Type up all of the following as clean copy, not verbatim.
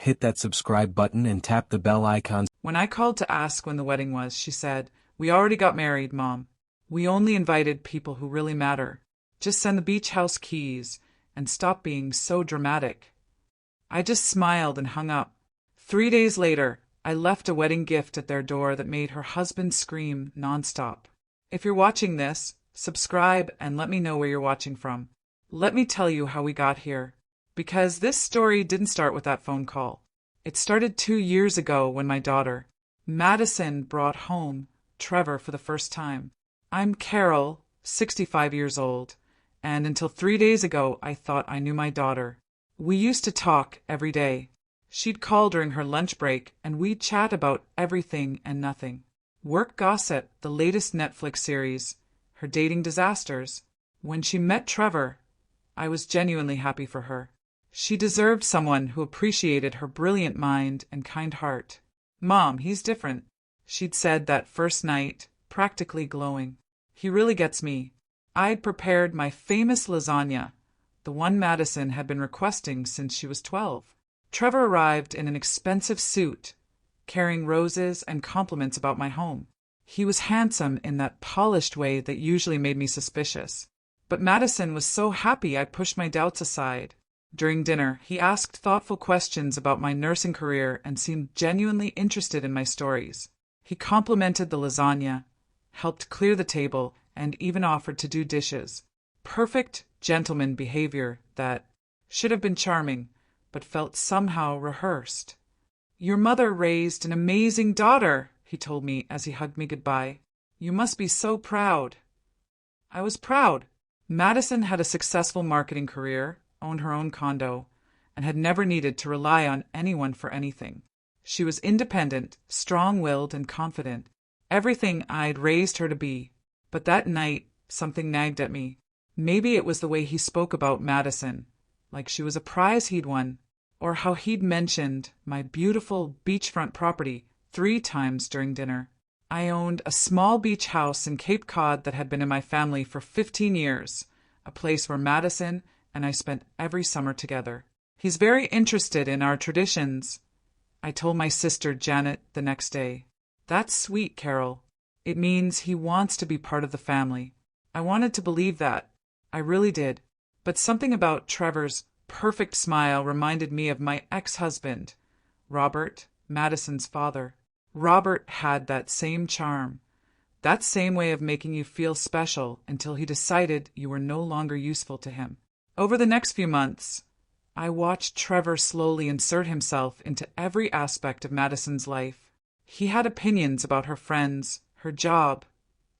hit that subscribe button and tap the bell icon. When I called to ask when the wedding was, she said, "We already got married, Mom. We only invited people who really matter. Just send the beach house keys and stop being so dramatic." I just smiled and hung up. 3 days later, I left a wedding gift at their door that made her husband scream nonstop. If you're watching this, subscribe and let me know where you're watching from. Let me tell you how we got here. Because this story didn't start with that phone call. It started 2 years ago when my daughter, Madison, brought home Trevor for the first time. I'm Carol, 65 years old, and until 3 days ago I thought I knew my daughter. We used to talk every day. She'd call during her lunch break and we'd chat about everything and nothing. Work gossip, the latest Netflix series, her dating disasters. When she met Trevor, I was genuinely happy for her. She deserved someone who appreciated her brilliant mind and kind heart. "Mom, he's different," she'd said that first night, practically glowing. "He really gets me." I'd prepared my famous lasagna, the one Madison had been requesting since she was 12. Trevor arrived in an expensive suit, carrying roses and compliments about my home. He was handsome in that polished way that usually made me suspicious. But Madison was so happy I pushed my doubts aside. During dinner, he asked thoughtful questions about my nursing career and seemed genuinely interested in my stories. He complimented the lasagna, helped clear the table, and even offered to do dishes. Perfect gentleman behavior that should have been charming, but felt somehow rehearsed. "Your mother raised an amazing daughter," he told me as he hugged me goodbye. "You must be so proud." I was proud. Madison had a successful marketing career, owned her own condo, and had never needed to rely on anyone for anything. She was independent, strong-willed, and confident. Everything I'd raised her to be. But that night, something nagged at me. Maybe it was the way he spoke about Madison, like she was a prize he'd won, or how he'd mentioned my beautiful beachfront property 3 times during dinner. I owned a small beach house in Cape Cod that had been in my family for 15 years, a place where Madison and I spent every summer together. "He's very interested in our traditions," I told my sister Janet the next day. "That's sweet, Carol. It means he wants to be part of the family." I wanted to believe that. I really did. But something about Trevor's perfect smile reminded me of my ex-husband, Robert, Madison's father. Robert had that same charm, that same way of making you feel special until he decided you were no longer useful to him. Over the next few months, I watched Trevor slowly insert himself into every aspect of Madison's life. He had opinions about her friends, her job,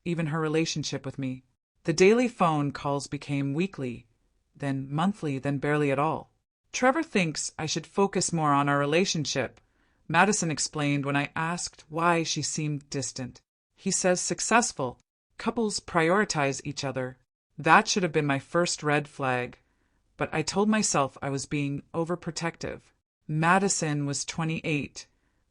even her relationship with me. The daily phone calls became weekly, then monthly, then barely at all. "Trevor thinks I should focus more on our relationship," Madison explained when I asked why she seemed distant. "He says successful couples prioritize each other." That should have been my first red flag, but I told myself I was being overprotective. Madison was 28,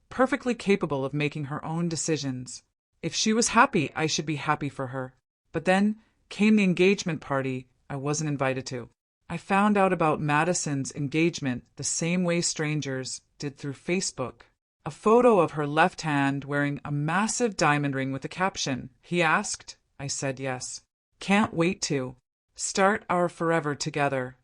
perfectly capable of making her own decisions. If she was happy, I should be happy for her. But then came the engagement party I wasn't invited to. I found out about Madison's engagement the same way strangers did through Facebook. A photo of her left hand wearing a massive diamond ring with a caption. He asked. I said yes. "Can't wait to start our forever together."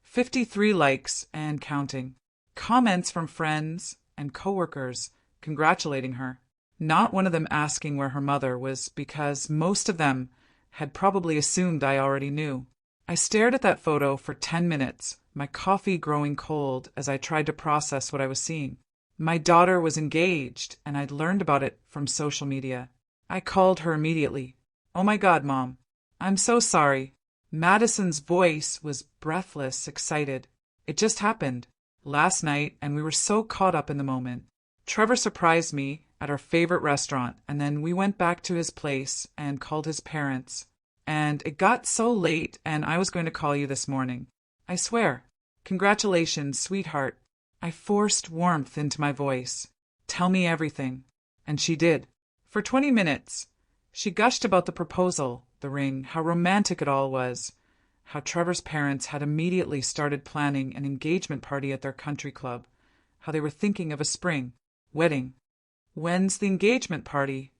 53 likes and counting. Comments from friends and coworkers congratulating her. Not one of them asking where her mother was, because most of them had probably assumed I already knew. I stared at that photo for 10 minutes, my coffee growing cold as I tried to process what I was seeing. My daughter was engaged, and I'd learned about it from social media. I called her immediately. "Oh my God, Mom. I'm so sorry." Madison's voice was breathless, excited. "It just happened last night, and we were so caught up in the moment. Trevor surprised me at our favorite restaurant, and then we went back to his place and called his parents. And it got so late, and I was going to call you this morning. I swear. Congratulations, sweetheart." I forced warmth into my voice. "Tell me everything." And she did. For 20 minutes, she gushed about the proposal, the ring, how romantic it all was, how Trevor's parents had immediately started planning an engagement party at their country club, how they were thinking of a spring wedding. When's the engagement party?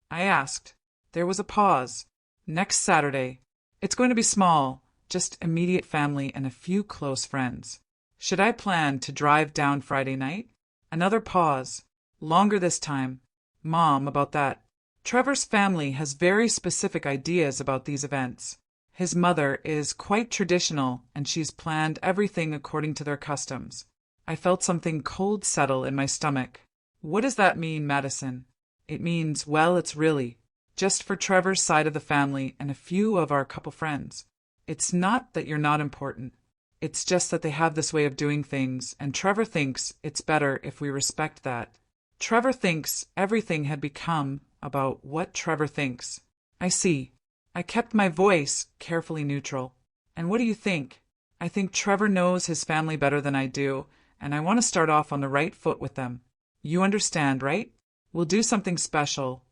I asked. There was a pause. Next Saturday. It's going to be small, just immediate family and a few close friends. Should I plan to drive down Friday night? Another pause. Longer this time. Mom, about that. Trevor's family has very specific ideas about these events. His mother is quite traditional, and she's planned everything according to their customs. I felt something cold settle in my stomach. What does that mean, Madison? It means, well, it's really just for Trevor's side of the family and a few of our couple friends. It's not that you're not important. It's just that they have this way of doing things, and Trevor thinks it's better if we respect that. Trevor thinks everything had become about what Trevor thinks. I see. I kept my voice carefully neutral. And what do you think? I think Trevor knows his family better than I do, and I want to start off on the right foot with them. You understand, right? We'll do something special.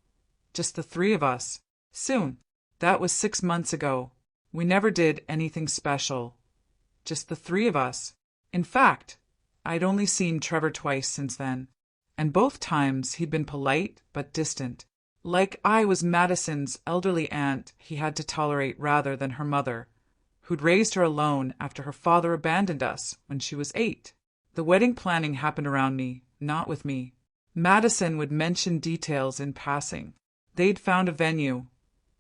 Just the three of us. Soon. That was 6 months ago. We never did anything special. Just the three of us. In fact, I'd only seen Trevor twice since then, and both times he'd been polite but distant. Like I was Madison's elderly aunt he had to tolerate rather than her mother, who'd raised her alone after her father abandoned us when she was 8. The wedding planning happened around me, not with me. Madison would mention details in passing. They'd found a venue,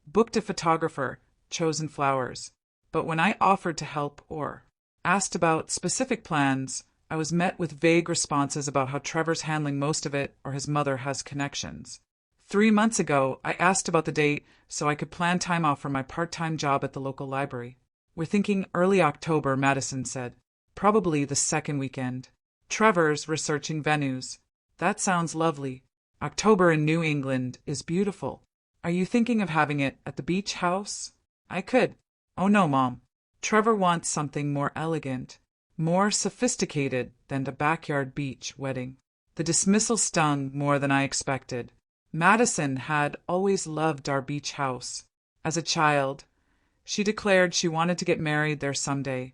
booked a photographer, chosen flowers. But when I offered to help or asked about specific plans, I was met with vague responses about how Trevor's handling most of it or his mother has connections. 3 months ago, I asked about the date so I could plan time off from my part-time job at the local library. We're thinking early October, Madison said. Probably the second weekend. Trevor's researching venues. That sounds lovely. October in New England is beautiful. Are you thinking of having it at the beach house? I could. Oh no, Mom. Trevor wants something more elegant, more sophisticated than the backyard beach wedding. The dismissal stung more than I expected. Madison had always loved our beach house. As a child, she declared she wanted to get married there someday,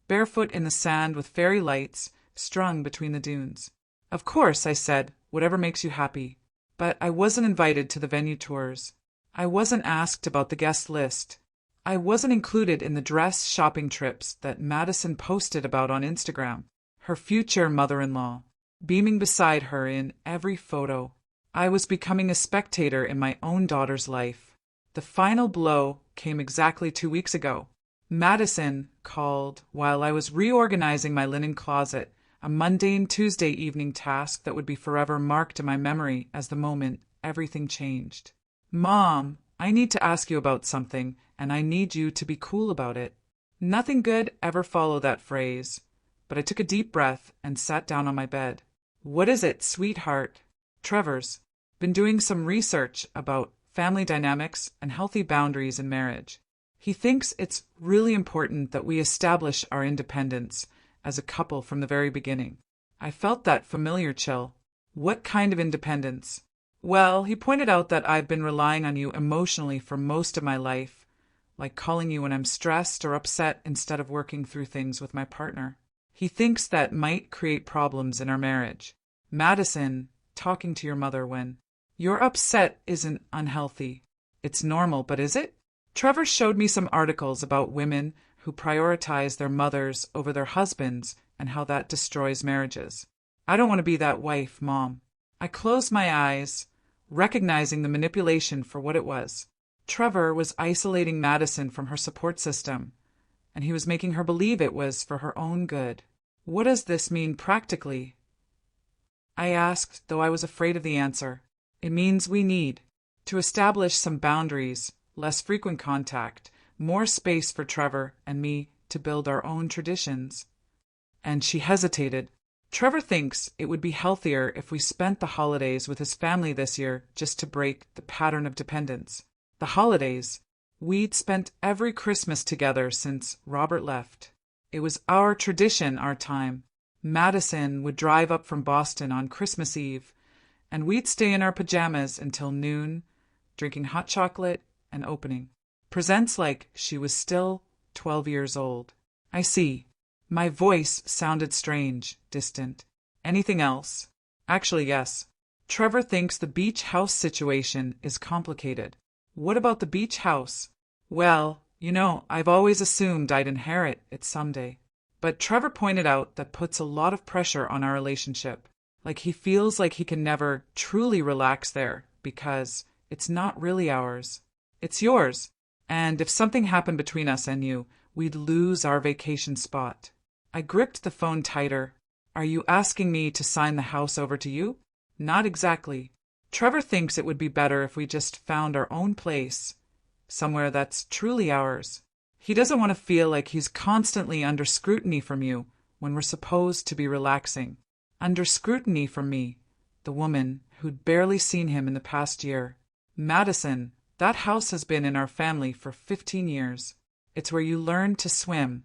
barefoot in the sand with fairy lights strung between the dunes. Of course, I said, whatever makes you happy. But I wasn't invited to the venue tours. I wasn't asked about the guest list. I wasn't included in the dress shopping trips that Madison posted about on Instagram, her future mother-in-law, beaming beside her in every photo. I was becoming a spectator in my own daughter's life. The final blow came exactly 2 weeks ago. Madison called while I was reorganizing my linen closet, a mundane Tuesday evening task that would be forever marked in my memory as the moment everything changed. Mom, I need to ask you about something, and I need you to be cool about it. Nothing good ever followed that phrase, but I took a deep breath and sat down on my bed. What is it, sweetheart? Trevor's been doing some research about family dynamics and healthy boundaries in marriage. He thinks it's really important that we establish our independence as a couple from the very beginning. I felt that familiar chill. What kind of independence? Well, he pointed out that I've been relying on you emotionally for most of my life, like calling you when I'm stressed or upset instead of working through things with my partner. He thinks that might create problems in our marriage. Madison, talking to your mother when you're upset isn't unhealthy. It's normal, but is it? Trevor showed me some articles about women who prioritize their mothers over their husbands and how that destroys marriages. I don't want to be that wife, Mom. I closed my eyes, recognizing the manipulation for what it was. Trevor was isolating Madison from her support system, and he was making her believe it was for her own good. What does this mean practically? I asked, though I was afraid of the answer. It means we need to establish some boundaries, less frequent contact, more space for Trevor and me to build our own traditions. And she hesitated. Trevor thinks it would be healthier if we spent the holidays with his family this year just to break the pattern of dependence. The holidays. We'd spent every Christmas together since Robert left. It was our tradition, our time. Madison would drive up from Boston on Christmas Eve, and we'd stay in our pajamas until noon, drinking hot chocolate and opening presents like she was still 12 years old. I see. My voice sounded strange, distant. Anything else? Actually, yes. Trevor thinks the beach house situation is complicated. What about the beach house? Well, I've always assumed I'd inherit it someday. But Trevor pointed out that puts a lot of pressure on our relationship. Like he feels like he can never truly relax there because it's not really ours. It's yours. And if something happened between us and you, we'd lose our vacation spot. I gripped the phone tighter. Are you asking me to sign the house over to you? Not exactly. Trevor thinks it would be better if we just found our own place, somewhere that's truly ours. He doesn't want to feel like he's constantly under scrutiny from you when we're supposed to be relaxing. Under scrutiny from me, the woman who'd barely seen him in the past year. Madison, that house has been in our family for 15 years. It's where you learn to swim,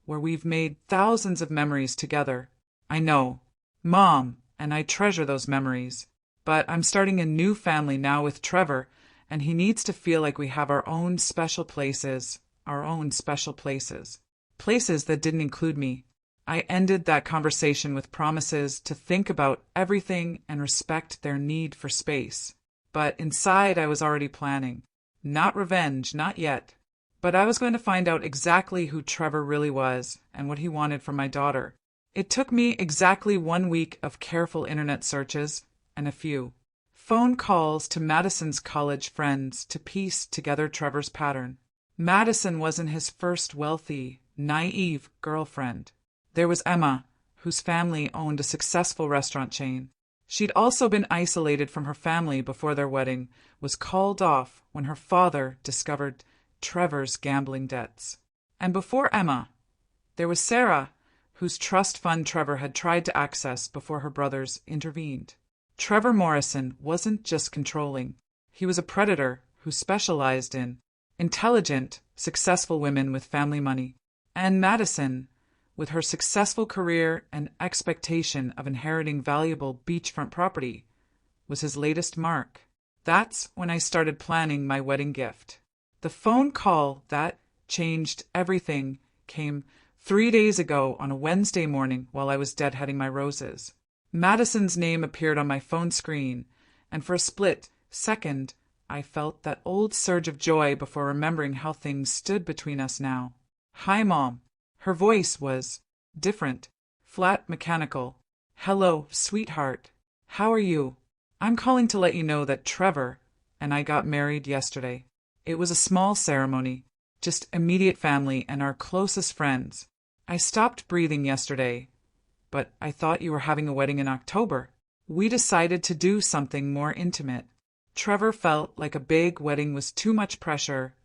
where we've made thousands of memories together. I know, Mom, and I treasure those memories. But I'm starting a new family now with Trevor, and he needs to feel like we have our own special places. Places that didn't include me. I ended that conversation with promises to think about everything and respect their need for space. But inside I was already planning. Not revenge, not yet. But I was going to find out exactly who Trevor really was and what he wanted from my daughter. It took me exactly 1 week of careful internet searches and a few phone calls to Madison's college friends to piece together Trevor's pattern. Madison wasn't his first wealthy, naive girlfriend. There was Emma, whose family owned a successful restaurant chain. She'd also been isolated from her family before their wedding, was called off when her father discovered Trevor's gambling debts. And before Emma, there was Sarah, whose trust fund Trevor had tried to access before her brothers intervened. Trevor Morrison wasn't just controlling. He was a predator who specialized in intelligent, successful women with family money. And Madison, with her successful career and expectation of inheriting valuable beachfront property, was his latest mark. That's when I started planning my wedding gift. The phone call that changed everything came 3 days ago on a Wednesday morning while I was deadheading my roses. Madison's name appeared on my phone screen, and for a split second I felt that old surge of joy before remembering how things stood between us now. "Hi, Mom." Her voice was different, flat, mechanical. "Hello, sweetheart. How are you? I'm calling to let you know that Trevor and I got married yesterday. It was a small ceremony, just immediate family and our closest friends. I stopped breathing yesterday, but I thought you were having a wedding in October. We decided to do something more intimate." Trevor felt like a big wedding was too much pressure,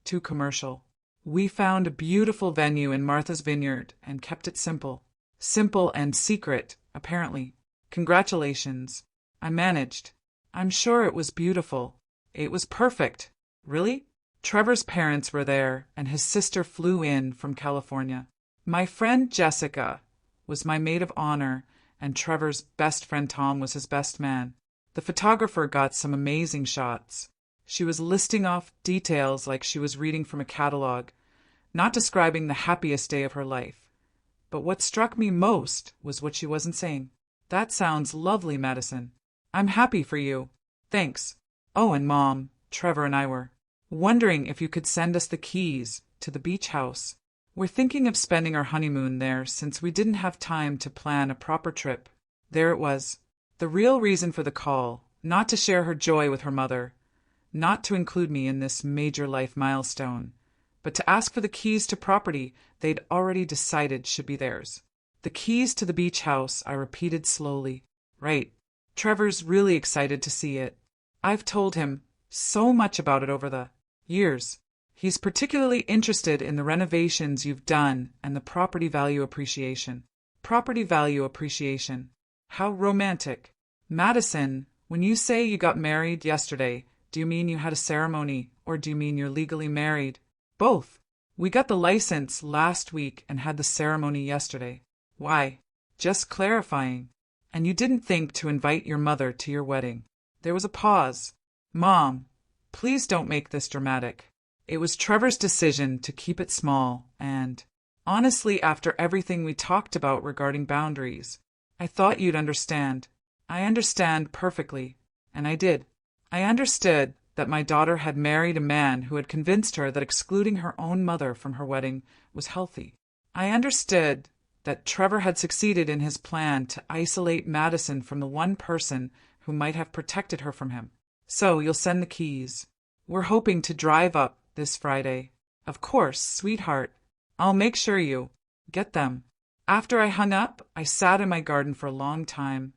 too commercial. We found a beautiful venue in Martha's Vineyard and kept it simple. Simple and secret, apparently. Congratulations. I managed. I'm sure it was beautiful. It was perfect. Really? Trevor's parents were there, and his sister flew in from California. My friend Jessica was my maid of honor, and Trevor's best friend Tom was his best man. The photographer got some amazing shots. She was listing off details like she was reading from a catalog, not describing the happiest day of her life. But what struck me most was what she wasn't saying. "That sounds lovely, Madison. I'm happy for you. Thanks. Oh, and Mom, Trevor and I were wondering if you could send us the keys to the beach house. We're thinking of spending our honeymoon there since we didn't have time to plan a proper trip." There it was. The real reason for the call, not to share her joy with her mother, not to include me in this major life milestone, but to ask for the keys to property they'd already decided should be theirs. "The keys to the beach house," I repeated slowly. "Right. Trevor's really excited to see it. I've told him so much about it over the years. He's particularly interested in the renovations you've done and the property value appreciation." Property value appreciation. How romantic. "Madison, when you say you got married yesterday, do you mean you had a ceremony, or do you mean you're legally married?" "Both. We got the license last week and had the ceremony yesterday." "Why?" "Just clarifying. And you didn't think to invite your mother to your wedding." There was a pause. "Mom, please don't make this dramatic. It was Trevor's decision to keep it small, and honestly, after everything we talked about regarding boundaries, I thought you'd understand. I understand perfectly. And I did. I understood that my daughter had married a man who had convinced her that excluding her own mother from her wedding was healthy. I understood that Trevor had succeeded in his plan to isolate Madison from the one person who might have protected her from him. So you'll send the keys. We're hoping to drive up this Friday. Of course, sweetheart. I'll make sure you get them. After I hung up, I sat in my garden for a long time,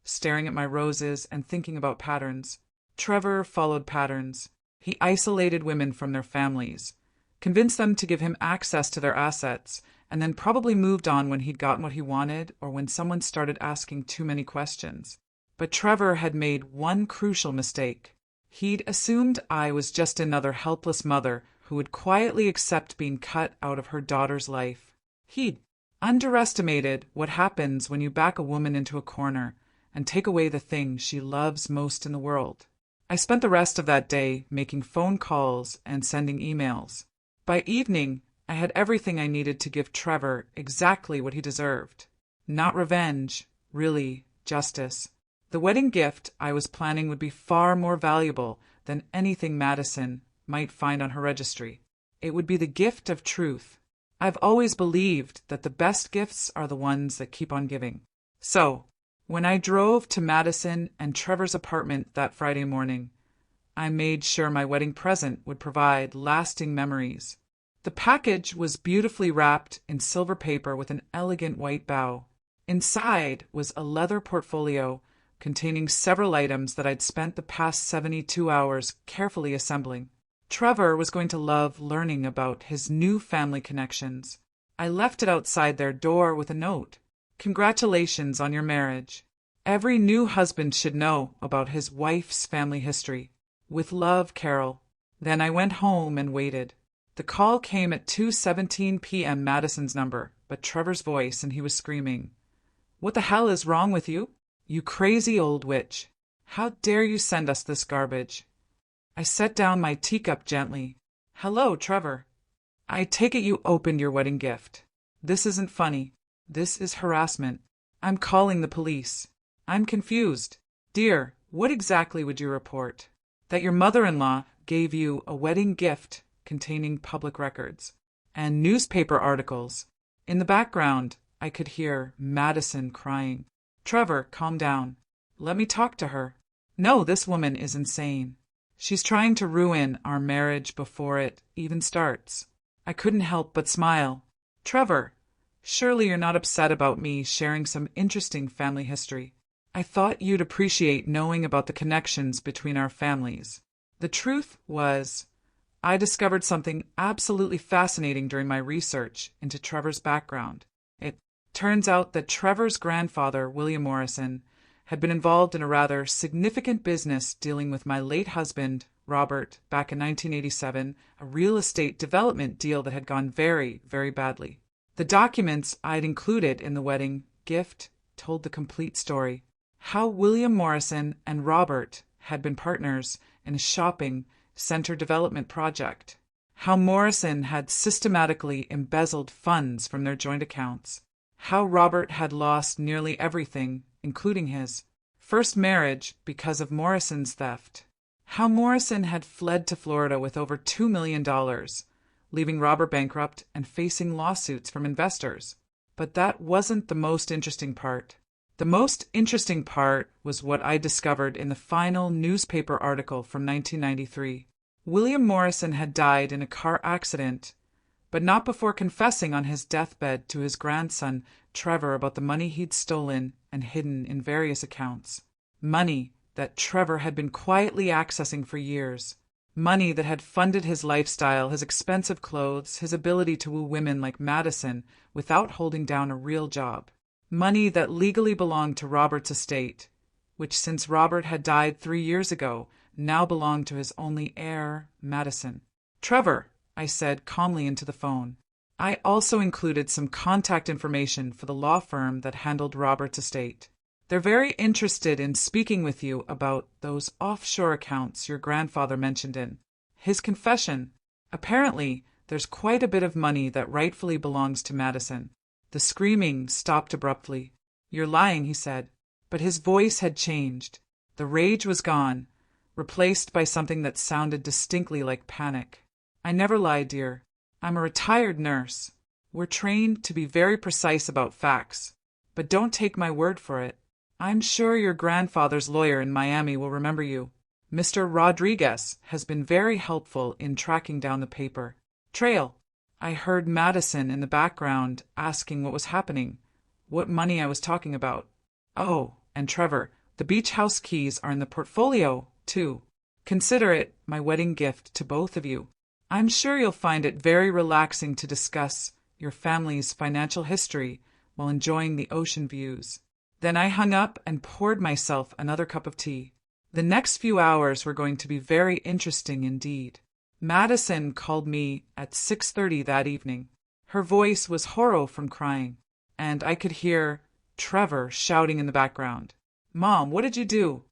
staring at my roses and thinking about patterns. Trevor followed patterns. He isolated women from their families, convinced them to give him access to their assets, and then probably moved on when he'd gotten what he wanted or when someone started asking too many questions. But Trevor had made one crucial mistake. He'd assumed I was just another helpless mother who would quietly accept being cut out of her daughter's life. He'd underestimated what happens when you back a woman into a corner and take away the thing she loves most in the world. I spent the rest of that day making phone calls and sending emails. By evening, I had everything I needed to give Trevor exactly what he deserved. Not revenge, really, justice. The wedding gift I was planning would be far more valuable than anything Madison might find on her registry. It would be the gift of truth. I've always believed that the best gifts are the ones that keep on giving. So, when I drove to Madison and Trevor's apartment that Friday morning, I made sure my wedding present would provide lasting memories. The package was beautifully wrapped in silver paper with an elegant white bow. Inside was a leather portfolio containing several items that I'd spent the past 72 hours carefully assembling. Trevor was going to love learning about his new family connections. I left it outside their door with a note. Congratulations on your marriage. Every new husband should know about his wife's family history. With love, Carol. Then I went home and waited. The call came at 2:17 p.m. Madison's number, but Trevor's voice, and he was screaming, "What the hell is wrong with you? You crazy old witch. How dare you send us this garbage?" I set down my teacup gently. "Hello, Trevor. I take it you opened your wedding gift. This isn't funny. This is harassment. I'm calling the police. I'm confused. Dear, what exactly would you report? That your mother-in-law gave you a wedding gift containing public records and newspaper articles." In the background, I could hear Madison crying. "Trevor, calm down. Let me talk to her. No, this woman is insane. She's trying to ruin our marriage before it even starts." I couldn't help but smile. "Trevor, surely you're not upset about me sharing some interesting family history. I thought you'd appreciate knowing about the connections between our families." The truth was, I discovered something absolutely fascinating during my research into Trevor's background. It turns out that Trevor's grandfather, William Morrison, had been involved in a rather significant business dealing with my late husband, Robert, back in 1987, a real estate development deal that had gone very, very badly. The documents I'd included in the wedding gift told the complete story. How William Morrison and Robert had been partners in a shopping center development project. How Morrison had systematically embezzled funds from their joint accounts. How Robert had lost nearly everything, including his first marriage, because of Morrison's theft. How Morrison had fled to Florida with over $2 million, leaving Robert bankrupt and facing lawsuits from investors. But that wasn't the most interesting part. The most interesting part was what I discovered in the final newspaper article from 1993. William Morrison had died in a car accident, but not before confessing on his deathbed to his grandson, Trevor, about the money he'd stolen and hidden in various accounts. Money that Trevor had been quietly accessing for years. Money that had funded his lifestyle, his expensive clothes, his ability to woo women like Madison without holding down a real job. Money that legally belonged to Robert's estate, which, since Robert had died 3 years ago, now belonged to his only heir, Madison. "Trevor," I said calmly into the phone. I also included some contact information for the law firm that handled Robert's estate. They're very interested in speaking with you about those offshore accounts your grandfather mentioned in his confession. Apparently, there's quite a bit of money that rightfully belongs to Madison. The screaming stopped abruptly. "You're lying," he said. But his voice had changed. The rage was gone, replaced by something that sounded distinctly like panic. "I never lie, dear. I'm a retired nurse. We're trained to be very precise about facts. But don't take my word for it. I'm sure your grandfather's lawyer in Miami will remember you. Mr. Rodriguez has been very helpful in tracking down the paper trail." I heard Madison in the background asking what was happening, what money I was talking about. "Oh, and Trevor, the beach house keys are in the portfolio, too. Consider it my wedding gift to both of you. I'm sure you'll find it very relaxing to discuss your family's financial history while enjoying the ocean views." Then I hung up and poured myself another cup of tea. The next few hours were going to be very interesting indeed. Madison called me at 6:30 that evening. Her voice was hoarse from crying, and I could hear Trevor shouting in the background. "Mom, what did you do?"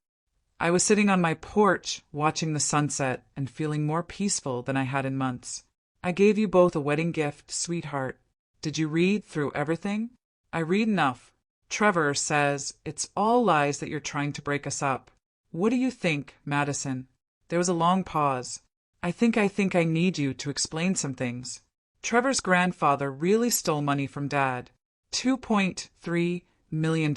I was sitting on my porch watching the sunset and feeling more peaceful than I had in months. "I gave you both a wedding gift, sweetheart. Did you read through everything?" "I read enough. Trevor says it's all lies that you're trying to break us up. What do you think, Madison?" There was a long pause. I think I need you to explain some things. Trevor's grandfather really stole money from Dad. $2.3 million,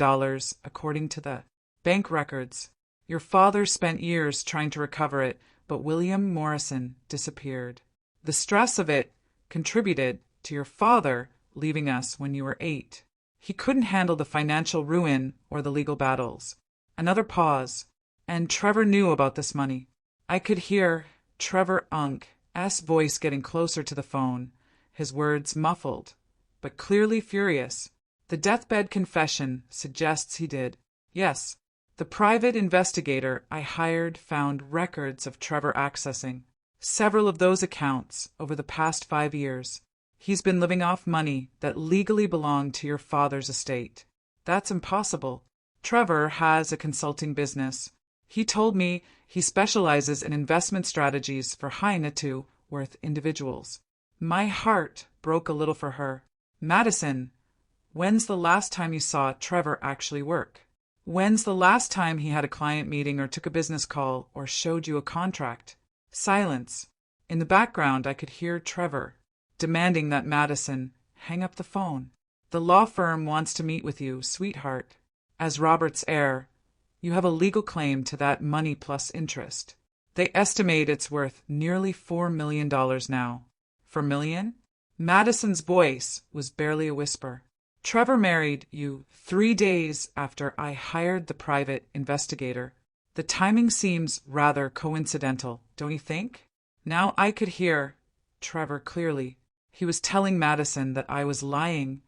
according to the bank records. Your father spent years trying to recover it, but William Morrison disappeared. The stress of it contributed to your father leaving us when you were 8. He couldn't handle the financial ruin or the legal battles. Another pause. And Trevor knew about this money. I could hear Trevor Unk's voice getting closer to the phone, his words muffled, but clearly furious. The deathbed confession suggests he did. Yes, the private investigator I hired found records of Trevor accessing several of those accounts over the past 5 years. He's been living off money that legally belonged to your father's estate. That's impossible. Trevor has a consulting business. He told me he specializes in investment strategies for high net worth individuals. My heart broke a little for her. "Madison, when's the last time you saw Trevor actually work? When's the last time he had a client meeting or took a business call or showed you a contract?" Silence. In the background, I could hear Trevor demanding that Madison hang up the phone. "The law firm wants to meet with you, sweetheart. As Robert's heir, you have a legal claim to that money plus interest. They estimate it's worth nearly $4 million now." "4 million?" Madison's voice was barely a whisper. "Trevor married you 3 days after I hired the private investigator. The timing seems rather coincidental, don't you think?" Now I could hear Trevor clearly. He was telling Madison that I was lying,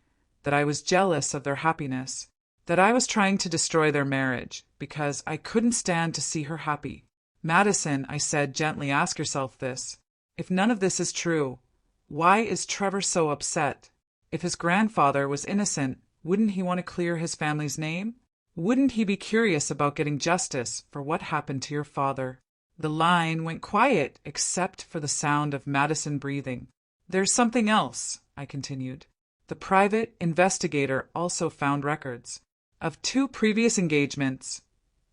that I was jealous of their happiness, that I was trying to destroy their marriage because I couldn't stand to see her happy. "Madison," I said gently, "ask yourself this. If none of this is true, why is Trevor so upset? If his grandfather was innocent, wouldn't he want to clear his family's name? Wouldn't he be curious about getting justice for what happened to your father?" The line went quiet except for the sound of Madison breathing. "There's something else," I continued. "The private investigator also found records of 2 previous engagements,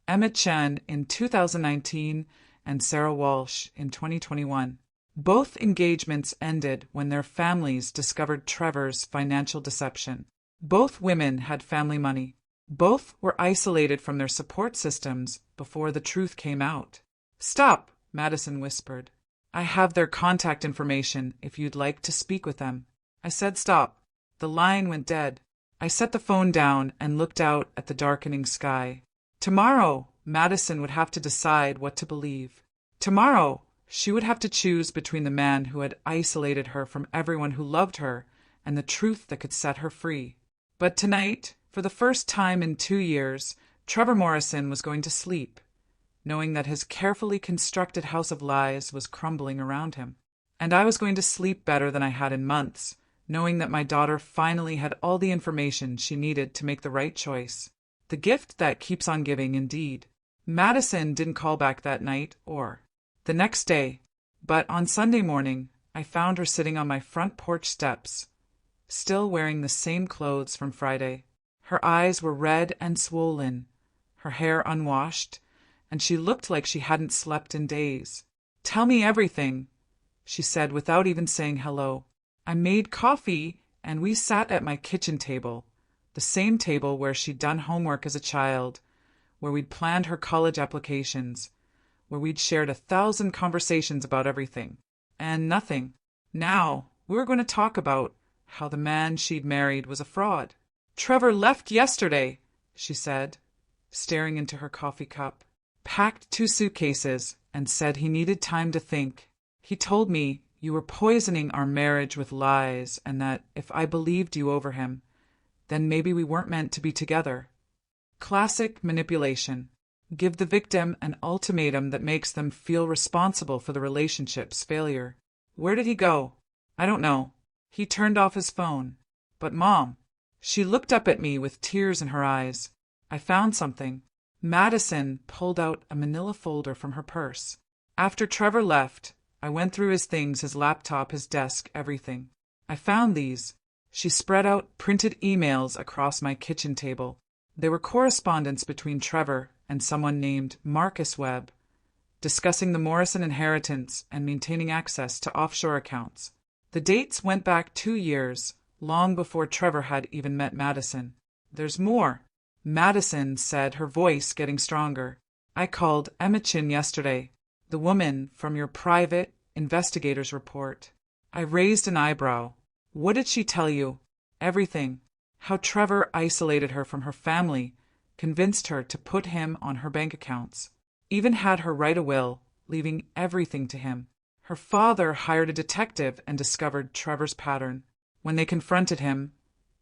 Emma Chen in 2019 and Sarah Walsh in 2021. Both engagements ended when their families discovered Trevor's financial deception. Both women had family money. Both were isolated from their support systems before the truth came out." "Stop," Madison whispered. "I have their contact information if you'd like to speak with them." I said stop. The line went dead. I set the phone down and looked out at the darkening sky. Tomorrow, Madison would have to decide what to believe. Tomorrow, she would have to choose between the man who had isolated her from everyone who loved her and the truth that could set her free. But tonight, for the first time in 2 years, Trevor Morrison was going to sleep, knowing that his carefully constructed house of lies was crumbling around him. And I was going to sleep better than I had in months, knowing that my daughter finally had all the information she needed to make the right choice. The gift that keeps on giving, indeed. Madison didn't call back that night or the next day, but on Sunday morning, I found her sitting on my front porch steps, still wearing the same clothes from Friday. Her eyes were red and swollen, her hair unwashed, and she looked like she hadn't slept in days. "Tell me everything," she said without even saying hello. I made coffee, and we sat at my kitchen table, the same table where she'd done homework as a child, where we'd planned her college applications, where we'd shared 1,000 conversations about everything and nothing. Now, we were going to talk about how the man she'd married was a fraud. "Trevor left yesterday," she said, staring into her coffee cup. "Packed 2 suitcases and said he needed time to think. He told me you were poisoning our marriage with lies and that if I believed you over him, then maybe we weren't meant to be together." Classic manipulation. Give the victim an ultimatum that makes them feel responsible for the relationship's failure. "Where did he go?" "I don't know. He turned off his phone." "But Mom." She looked up at me with tears in her eyes. "I found something." Madison pulled out a manila folder from her purse. "After Trevor left, I went through his things, his laptop, his desk, everything. I found these." She spread out printed emails across my kitchen table. They were correspondence between Trevor and someone named Marcus Webb, discussing the Morrison inheritance and maintaining access to offshore accounts. The dates went back 2 years, long before Trevor had even met Madison. "There's more," Madison said, her voice getting stronger. "I called Emma Chin yesterday, the woman from your private investigator's report." I raised an eyebrow. "What did she tell you?" "Everything. How Trevor isolated her from her family, convinced her to put him on her bank accounts, even had her write a will, leaving everything to him. Her father hired a detective and discovered Trevor's pattern. When they confronted him,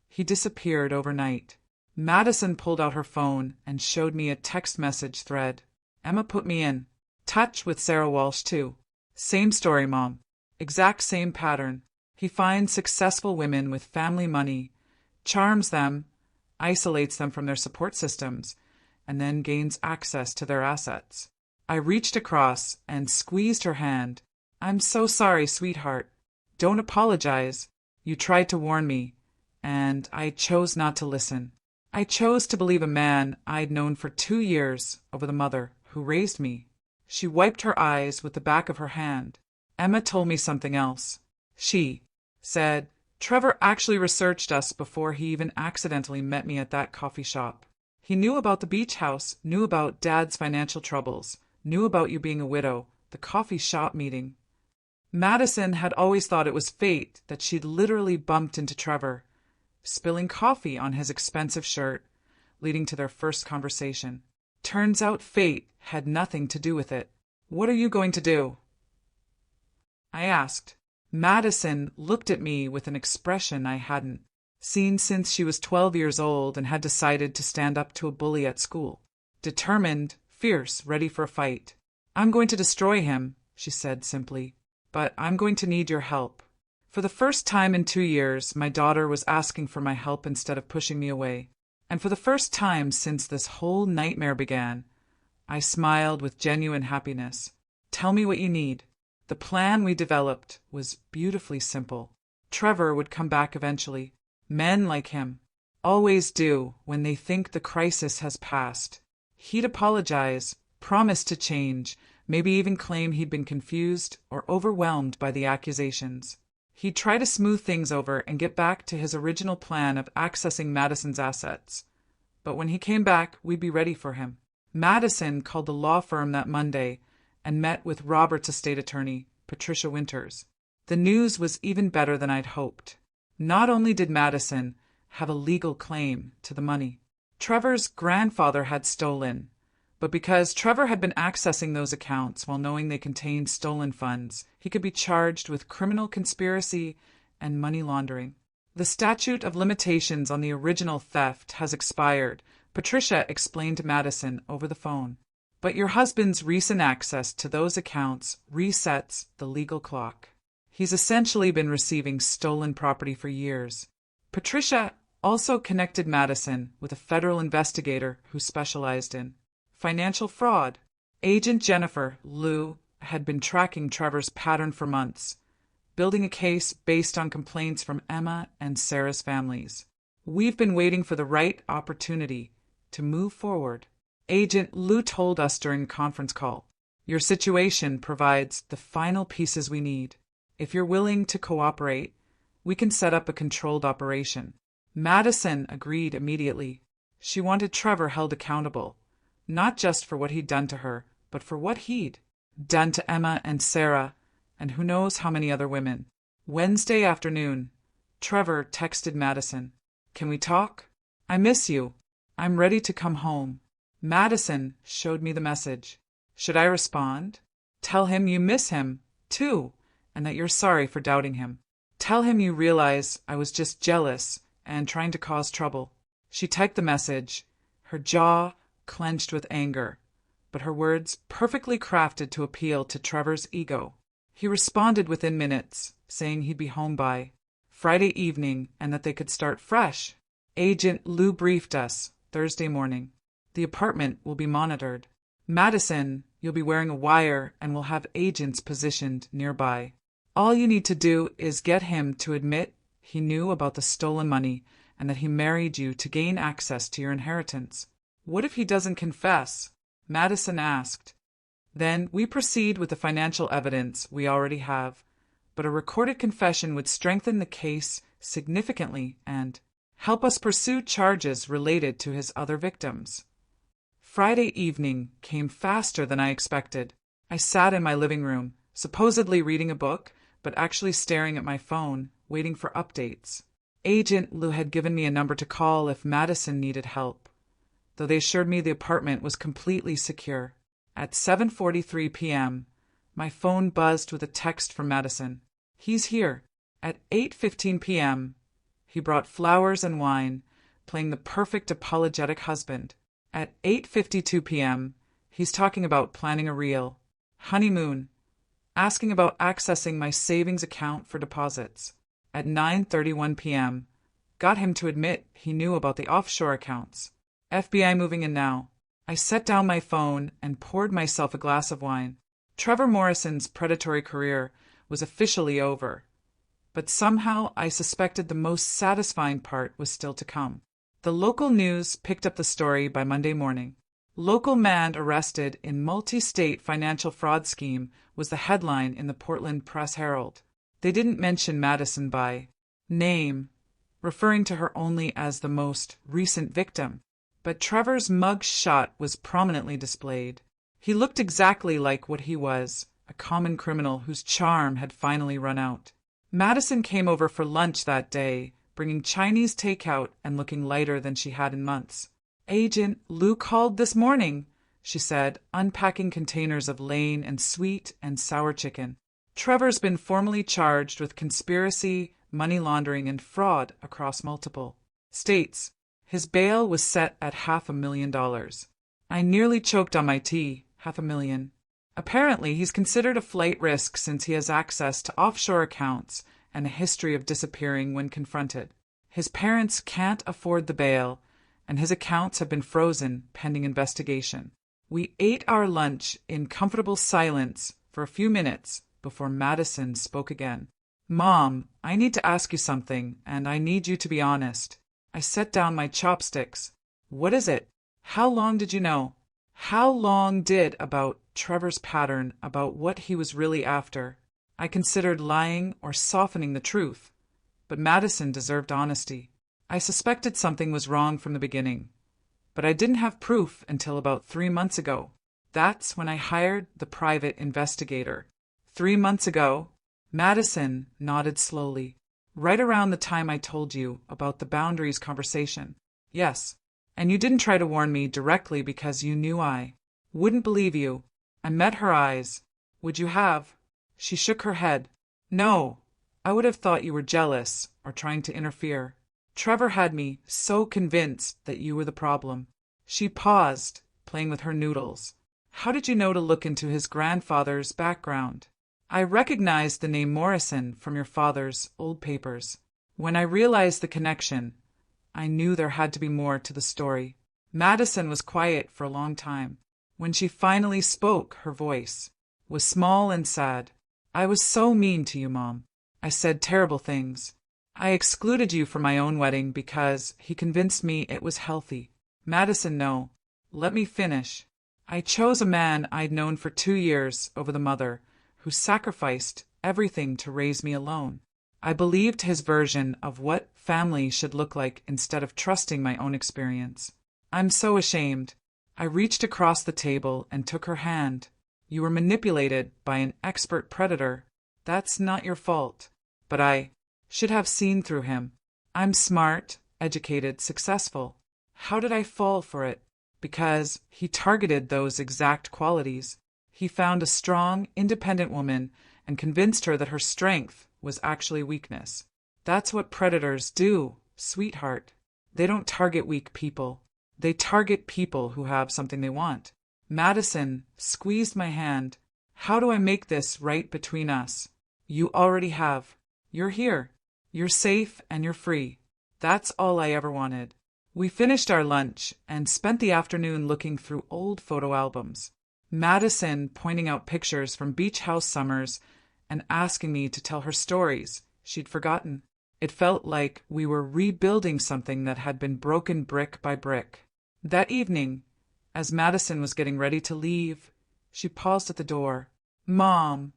he disappeared overnight." Madison pulled out her phone and showed me a text message thread. "Emma put me in touch with Sarah Walsh, too. Same story, Mom. Exact same pattern. He finds successful women with family money, charms them, isolates them from their support systems, and then gains access to their assets." I reached across and squeezed her hand. "I'm so sorry, sweetheart. Don't apologize. You tried to warn me, and I chose not to listen. I chose to believe a man I'd known for 2 years over the mother who raised me." She wiped her eyes with the back of her hand. "Emma told me something else. She said Trevor actually researched us before he even accidentally met me at that coffee shop. He knew about the beach house, knew about Dad's financial troubles, knew about you being a widow, the coffee shop meeting." Madison had always thought it was fate that she'd literally bumped into Trevor, spilling coffee on his expensive shirt, leading to their first conversation. Turns out fate had nothing to do with it. "What are you going to do?" I asked. Madison looked at me with an expression I hadn't seen since she was 12 years old and had decided to stand up to a bully at school. Determined, fierce, ready for a fight. "I'm going to destroy him," she said simply. "But I'm going to need your help." For the first time in 2 years, my daughter was asking for my help instead of pushing me away. And for the first time since this whole nightmare began, I smiled with genuine happiness. "Tell me what you need." The plan we developed was beautifully simple. Trevor would come back eventually. Men like him always do when they think the crisis has passed. He'd apologize, promise to change, maybe even claim he'd been confused or overwhelmed by the accusations. He'd try to smooth things over and get back to his original plan of accessing Madison's assets. But when he came back, we'd be ready for him. Madison called the law firm that Monday and met with Robert's estate attorney, Patricia Winters. The news was even better than I'd hoped. Not only did Madison have a legal claim to the money Trevor's grandfather had stolen, but because Trevor had been accessing those accounts while knowing they contained stolen funds, he could be charged with criminal conspiracy and money laundering. "The statute of limitations on the original theft has expired," Patricia explained to Madison over the phone. "But your husband's recent access to those accounts resets the legal clock. He's essentially been receiving stolen property for years." Patricia also connected Madison with a federal investigator who specialized in financial fraud. Agent Jennifer Liu had been tracking Trevor's pattern for months, building a case based on complaints from Emma and Sarah's families. We've been waiting for the right opportunity to move forward. Agent Lou told us during a conference call, your situation provides the final pieces we need. If you're willing to cooperate, we can set up a controlled operation. Madison agreed immediately. She wanted Trevor held accountable, not just for what he'd done to her, but for what he'd done to Emma and Sarah, and who knows how many other women. Wednesday afternoon, Trevor texted Madison, "Can we talk? I miss you. I'm ready to come home." Madison showed me the message. Should I respond? Tell him you miss him, too, and that you're sorry for doubting him. Tell him you realize I was just jealous and trying to cause trouble. She typed the message, her jaw clenched with anger, but her words perfectly crafted to appeal to Trevor's ego. He responded within minutes, saying he'd be home by Friday evening and that they could start fresh. Agent Lou briefed us Thursday morning. The apartment will be monitored. Madison, you'll be wearing a wire and we'll have agents positioned nearby. All you need to do is get him to admit he knew about the stolen money and that he married you to gain access to your inheritance. What if he doesn't confess? Madison asked. Then we proceed with the financial evidence we already have, but a recorded confession would strengthen the case significantly and help us pursue charges related to his other victims. Friday evening came faster than I expected. I sat in my living room, supposedly reading a book, but actually staring at my phone, waiting for updates. Agent Lou had given me a number to call if Madison needed help, though they assured me the apartment was completely secure. At 7:43 p.m., my phone buzzed with a text from Madison. He's here. At 8:15 p.m., he brought flowers and wine, playing the perfect apologetic husband. At 8:52 p.m., he's talking about planning a real honeymoon, asking about accessing my savings account for deposits. At 9:31 p.m., got him to admit he knew about the offshore accounts. FBI moving in now. I set down my phone and poured myself a glass of wine. Trevor Morrison's predatory career was officially over, but somehow I suspected the most satisfying part was still to come. The local news picked up the story by Monday morning. Local man arrested in multi-state financial fraud scheme was the headline in the Portland Press-Herald. They didn't mention Madison by name, referring to her only as the most recent victim. But Trevor's mug shot was prominently displayed. He looked exactly like what he was, a common criminal whose charm had finally run out. Madison came over for lunch that day, bringing Chinese takeout and looking lighter than she had in months. "Agent Lou called this morning," she said, unpacking containers of Lane and sweet and sour chicken. "Trevor's been formally charged with conspiracy, money laundering, and fraud across multiple states. His bail was set at $500,000. I nearly choked on my tea. $500,000. Apparently, he's considered a flight risk since he has access to offshore accounts and a history of disappearing when confronted. His parents can't afford the bail, and his accounts have been frozen pending investigation." We ate our lunch in comfortable silence for a few minutes before Madison spoke again. "Mom, I need to ask you something, and I need you to be honest." I set down my chopsticks. "What is it? How long did you know?" How long did about Trevor's pattern, about what he was really after? I considered lying or softening the truth, but Madison deserved honesty. I suspected something was wrong from the beginning, but I didn't have proof until about 3 months ago. That's when I hired the private investigator. 3 months ago? Madison nodded slowly. Right around the time I told you about the boundaries conversation. Yes. And you didn't try to warn me directly because you knew I wouldn't believe you. I met her eyes. Would you have? She shook her head. No. I would have thought you were jealous or trying to interfere. Trevor had me so convinced that you were the problem. She paused, playing with her noodles. How did you know to look into his grandfather's background? I recognized the name Morrison from your father's old papers. When I realized the connection, I knew there had to be more to the story. Madison was quiet for a long time. When she finally spoke, her voice was small and sad. I was so mean to you, Mom. I said terrible things. I excluded you from my own wedding because he convinced me it was healthy. Madison, no. Let me finish. I chose a man I'd known for 2 years over the mother who sacrificed everything to raise me alone. I believed his version of what family should look like instead of trusting my own experience. I'm so ashamed. I reached across the table and took her hand. You were manipulated by an expert predator. That's not your fault. But I should have seen through him. I'm smart, educated, successful. How did I fall for it? Because he targeted those exact qualities. He found a strong, independent woman and convinced her that her strength was actually weakness. That's what predators do, sweetheart. They don't target weak people. They target people who have something they want. Madison squeezed my hand. How do I make this right between us? You already have. You're here. You're safe and you're free. That's all I ever wanted. We finished our lunch and spent the afternoon looking through old photo albums. Madison pointing out pictures from beach house summers and asking me to tell her stories she'd forgotten. It felt like we were rebuilding something that had been broken brick by brick. That evening, as Madison was getting ready to leave, she paused at the door. Mom,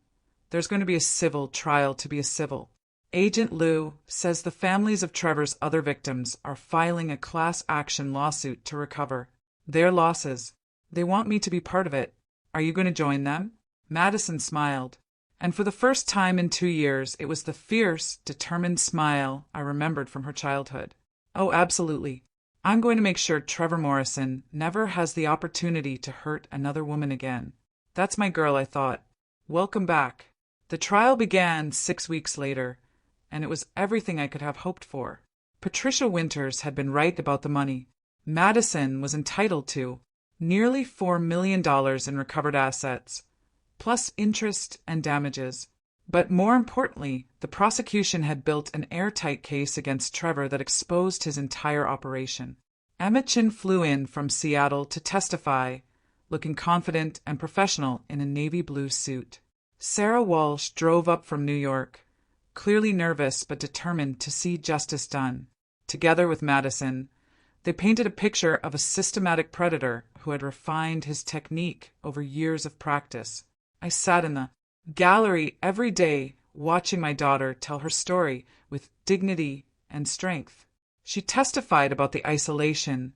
there's going to be a civil trial to be a civil. Agent Lou says the families of Trevor's other victims are filing a class action lawsuit to recover their losses. They want me to be part of it. Are you going to join them? Madison smiled. And for the first time in 2 years, it was the fierce, determined smile I remembered from her childhood. Oh, absolutely. I'm going to make sure Trevor Morrison never has the opportunity to hurt another woman again. That's my girl, I thought. Welcome back. The trial began 6 weeks later, and it was everything I could have hoped for. Patricia Winters had been right about the money. Madison was entitled to nearly $4 million in recovered assets, plus interest and damages. But more importantly, the prosecution had built an airtight case against Trevor that exposed his entire operation. Emma Chin flew in from Seattle to testify, looking confident and professional in a navy blue suit. Sarah Walsh drove up from New York, clearly nervous but determined to see justice done. Together with Madison, they painted a picture of a systematic predator who had refined his technique over years of practice. I sat in the gallery every day watching my daughter tell her story with dignity and strength. She testified about the isolation,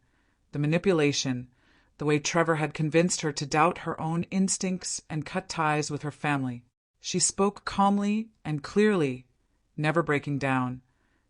the manipulation, the way Trevor had convinced her to doubt her own instincts and cut ties with her family. She spoke calmly and clearly, never breaking down,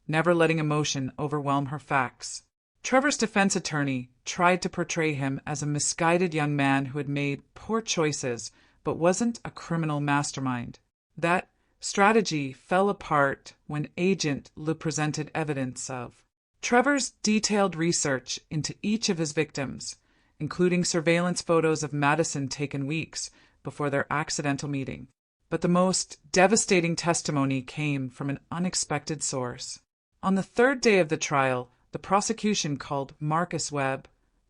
never letting emotion overwhelm her facts. Trevor's defense attorney tried to portray him as a misguided young man who had made poor choices but wasn't a criminal mastermind. That strategy fell apart when Agent Lou presented evidence of Trevor's detailed research into each of his victims, including surveillance photos of Madison taken weeks before their accidental meeting. But the most devastating testimony came from an unexpected source. On the third day of the trial, the prosecution called Marcus Webb,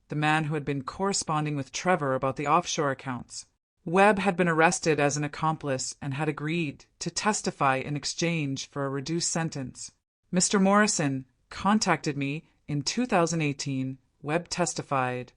the man who had been corresponding with Trevor about the offshore accounts. Webb had been arrested as an accomplice and had agreed to testify in exchange for a reduced sentence. Mr. Morrison contacted me in 2018, Webb testified,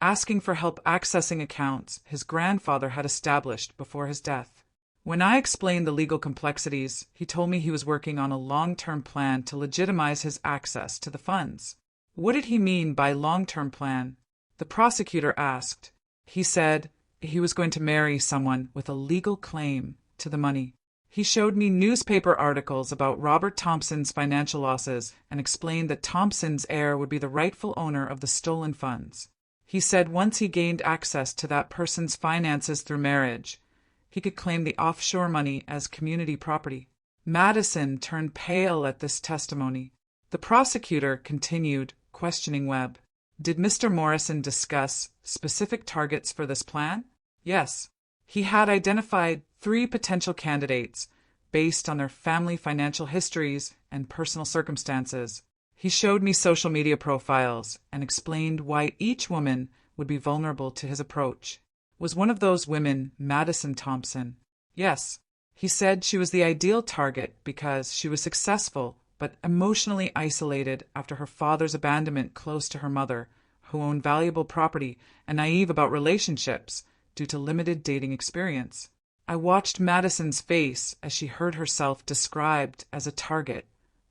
asking for help accessing accounts his grandfather had established before his death. When I explained the legal complexities, he told me he was working on a long-term plan to legitimize his access to the funds. What did he mean by long-term plan? The prosecutor asked. He said he was going to marry someone with a legal claim to the money. He showed me newspaper articles about Robert Thompson's financial losses and explained that Thompson's heir would be the rightful owner of the stolen funds. He said once he gained access to that person's finances through marriage, he could claim the offshore money as community property. Madison turned pale at this testimony. The prosecutor continued, questioning Webb. Did Mr. Morrison discuss specific targets for this plan? Yes. He had identified 3 potential candidates based on their family financial histories and personal circumstances. He showed me social media profiles and explained why each woman would be vulnerable to his approach. Was one of those women Madison Thompson? Yes. He said she was the ideal target because she was successful but emotionally isolated after her father's abandonment close to her mother, who owned valuable property, and naive about relationships due to limited dating experience. I watched Madison's face as she heard herself described as a target,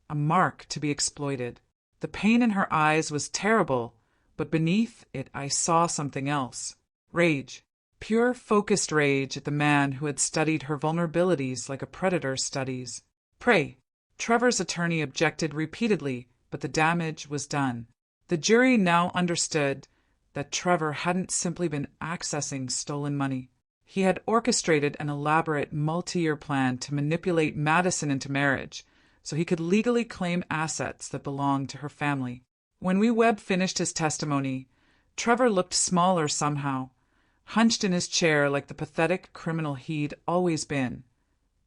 a mark to be exploited. The pain in her eyes was terrible, but beneath it I saw something else. Rage. Pure, focused rage at the man who had studied her vulnerabilities like a predator studies prey. Trevor's attorney objected repeatedly, but the damage was done. The jury now understood that Trevor hadn't simply been accessing stolen money. He had orchestrated an elaborate multi-year plan to manipulate Madison into marriage so he could legally claim assets that belonged to her family. When Wee Webb finished his testimony, Trevor looked smaller somehow, hunched in his chair like the pathetic criminal he'd always been,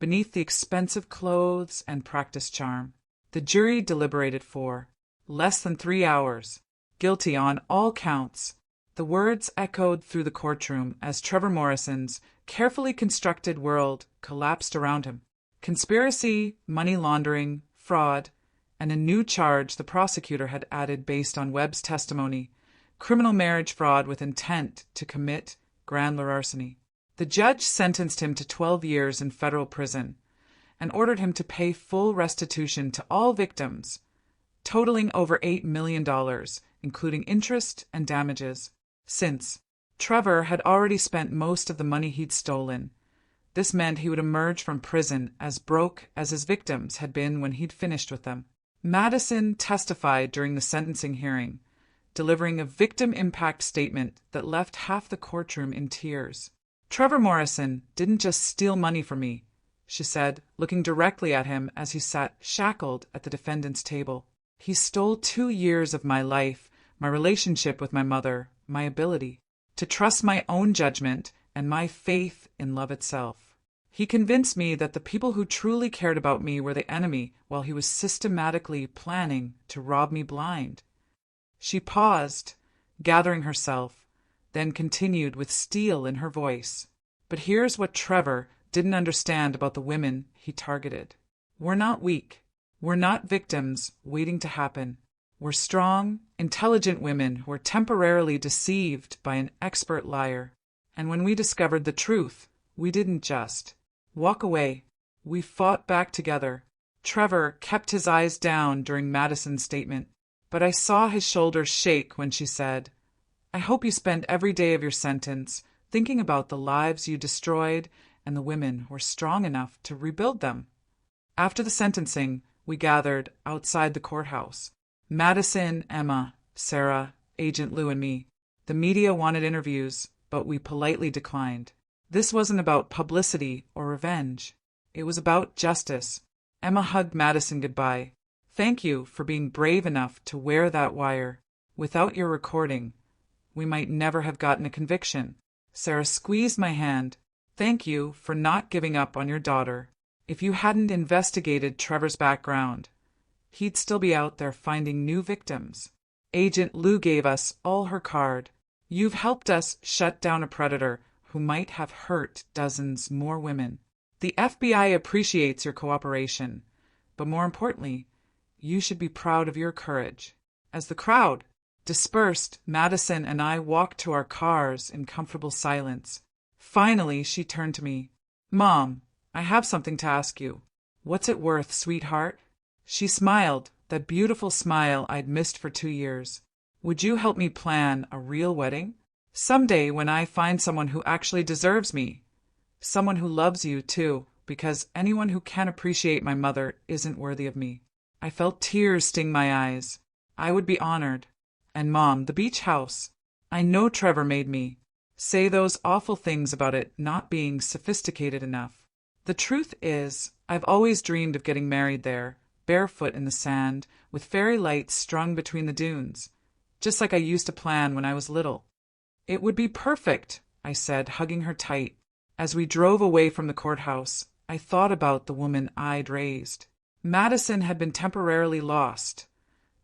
beneath the expensive clothes and practiced charm. The jury deliberated for less than 3 hours. Guilty on all counts. The words echoed through the courtroom as Trevor Morrison's carefully constructed world collapsed around him. Conspiracy, money laundering, fraud, and a new charge the prosecutor had added based on Webb's testimony: criminal marriage fraud with intent to commit grand larceny. The judge sentenced him to 12 years in federal prison and ordered him to pay full restitution to all victims, totaling over $8 million, including interest and damages. Since Trevor had already spent most of the money he'd stolen, this meant he would emerge from prison as broke as his victims had been when he'd finished with them. Madison testified during the sentencing hearing, delivering a victim impact statement that left half the courtroom in tears. Trevor Morrison didn't just steal money from me, she said, looking directly at him as he sat shackled at the defendant's table. He stole 2 years of my life, my relationship with my mother, my ability to trust my own judgment, and my faith in love itself. He convinced me that the people who truly cared about me were the enemy, while he was systematically planning to rob me blind. She paused, gathering herself, then continued with steel in her voice. But here's what Trevor didn't understand about the women he targeted. We're not weak. We're not victims waiting to happen. We're strong, intelligent women who were temporarily deceived by an expert liar. And when we discovered the truth, we didn't just walk away. We fought back together. Trevor kept his eyes down during Madison's statement, but I saw his shoulders shake when she said, I hope you spend every day of your sentence thinking about the lives you destroyed and the women who were strong enough to rebuild them. After the sentencing, we gathered outside the courthouse. Madison, Emma, Sarah, Agent Lou, and me. The media wanted interviews, but we politely declined. This wasn't about publicity or revenge. It was about justice. Emma hugged Madison goodbye. Thank you for being brave enough to wear that wire. Without your recording, we might never have gotten a conviction. Sarah squeezed my hand. Thank you for not giving up on your daughter. If you hadn't investigated Trevor's background, he'd still be out there finding new victims. Agent Lou gave us all her card. You've helped us shut down a predator who might have hurt dozens more women. The FBI appreciates your cooperation, but more importantly, you should be proud of your courage. As the crowd dispersed, Madison and I walked to our cars in comfortable silence. Finally, she turned to me. Mom, I have something to ask you. What's it worth, sweetheart? She smiled, that beautiful smile I'd missed for 2 years. Would you help me plan a real wedding? Someday when I find someone who actually deserves me. Someone who loves you, too, because anyone who can't appreciate my mother isn't worthy of me. I felt tears sting my eyes. I would be honored. And Mom, the beach house. I know Trevor made me say those awful things about it not being sophisticated enough. The truth is, I've always dreamed of getting married there, barefoot in the sand, with fairy lights strung between the dunes, just like I used to plan when I was little. It would be perfect, I said, hugging her tight. As we drove away from the courthouse, I thought about the woman I'd raised. Madison had been temporarily lost,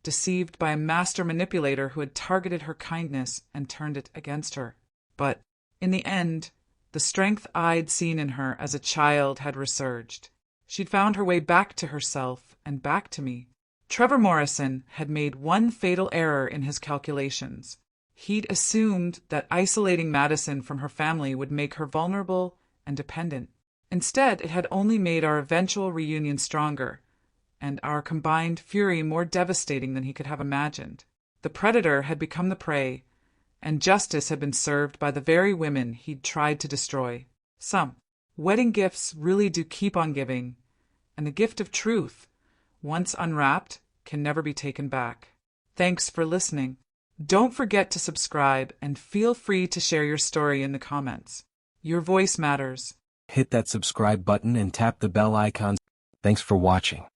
deceived by a master manipulator who had targeted her kindness and turned it against her. But, in the end, the strength I'd seen in her as a child had resurged. She'd found her way back to herself and back to me. Trevor Morrison had made one fatal error in his calculations. He'd assumed that isolating Madison from her family would make her vulnerable and dependent. Instead, it had only made our eventual reunion stronger, and our combined fury more devastating than he could have imagined. The predator had become the prey, and justice had been served by the very women he'd tried to destroy. Some wedding gifts really do keep on giving, and the gift of truth, once unwrapped, can never be taken back. Thanks for listening. Don't forget to subscribe and feel free to share your story in the comments. Your voice matters. Hit that subscribe button and tap the bell icon. Thanks for watching.